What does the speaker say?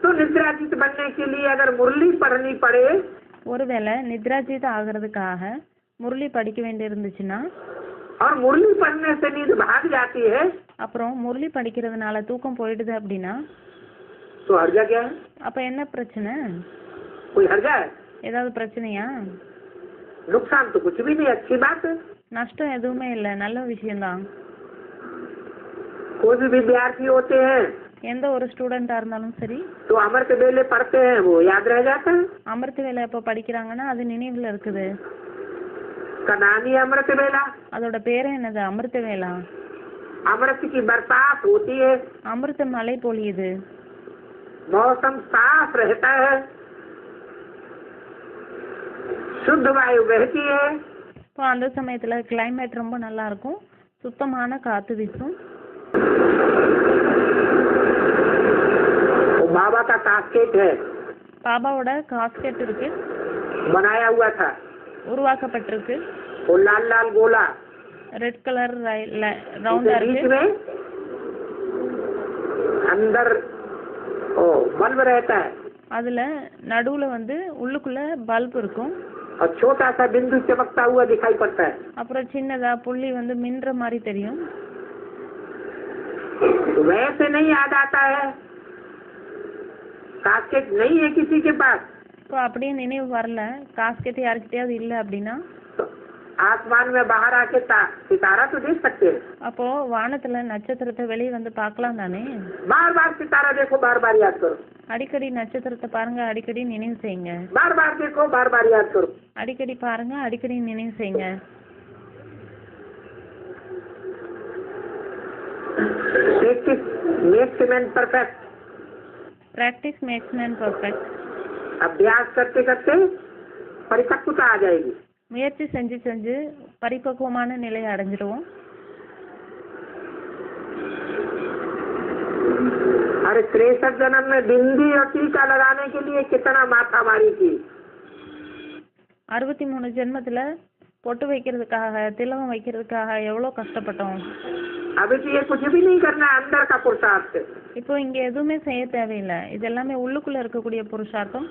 तो निद्राजीत बनने के लिए अगर मुरली पढ़नी पड़े, ஒருவேளை நித்ராஜித் ஆகிறதுக்காக முரளி படிக்க வேண்டியிருந்துச்சுன்னா, और मुरली पढ़ने से नींद भाग जाती है, அப்புறம் முரளி படிக்கிறதுனால தூக்கம் போயிடுது அப்படின்னா, तो हर्जा क्या है? அப்ப என்ன பிரச்சனை? कोई हर्जा है? ஏதாவது பிரச்சனையா? नुकसान तो कुछ भी नहीं, अच्छी बात है। நஷ்டம் எதுவுமே இல்லை, நல்ல விஷயம்தான். कोई भी विद्यार्थी होते हैं எந்த ஒரு ஸ்டூடெண்டா இருந்தாலும் சரி, तो अमृत वेले पढ़ते हैं, वो याद रह जाता है। அமிர்த வேலை எப்போ படிக்கிறாங்கன்னா அது நினைவுல இருக்குது. का नाम ही अमृत वेला। அதோட பேரே என்னது? அமிர்த வேலா. अमृत की बरसात होती है, அமிர்த மழை பொழியுது, मौसम साफ रहता है, शुद्ध वायु बहती है, இப்போ அந்த சமயத்துல கிளைமேட் ரொம்ப நல்லா இருக்கும், சுத்தமான காத்து வீசும். वो बाबा का कास्केट है, பாபாவோட காஸ்கெட் இருக்கு, बनाया हुआ था, உருவாக்கப்பட்டிருக்கு. वो लाल लाल गोला, ரெட் கலர் ரவுண்டா उसके बीच இருக்கு. में अंदर ओ बल्ब रहता है, அதுல நடுவுல வந்து உள்ளுக்குள்ள பல்ப் இருக்கும். और छोटा सा बिंदु चमकता हुआ दिखाई पड़ता है। அப்புறம் சின்னதா புள்ளி வந்து மின்ற மாதிரி தெரியும். तो वैसे नहीं याद आता है, कास्केट नहीं है किसी के पास, இப்போ அப்படியே நினைவு வரல, காஸ்கெட் யாருக்கிட்டயாவது இல்லை அப்படின்னா, तो आसमान में बाहर आके सितारा तो देख सकते हैं। அப்போ வானத்துல நட்சத்திரத்தை வெளியே வந்து பார்க்கலாம் தானே. बार बार सितारा देखो, बार बार याद करो, அடிக்கடி நட்சத்திரத்தை பாருங்க, அடிக்கடி நினைவு செய்யுங்க. बार बार देखो, बार बार याद करो। அடிக்கடி பாருங்க, அடிக்கடி நினைவு செய்யுங்க. Practice makes man perfect. Practice makes man perfect. अभ्यास करते करते परिपक्वता आ जाएगी। முயற்சி செஞ்சு செஞ்சு பரிபக்குவமான நிலையை அடைஞ்சிடுவோம். अरे तिरसठ जन्म में बिंदी और टीका लगाने के लिए कितना माथा मारी थी। 63 ஜென்மத்துல பொட்டு வைக்கிறதுக்காக, திலகம் வைக்கிறதுக்காக எவ்வளோ கஷ்டப்பட்டோம். अभी तो ये कुछ भी नहीं करना, अंदर का पुरुषार्थ। இப்போ இங்க எதுவுமே செய்ய தேவையில்லை, இது எல்லாமே உள்ளுக்குள்ள இருக்கக்கூடிய புருஷார்த்தம்.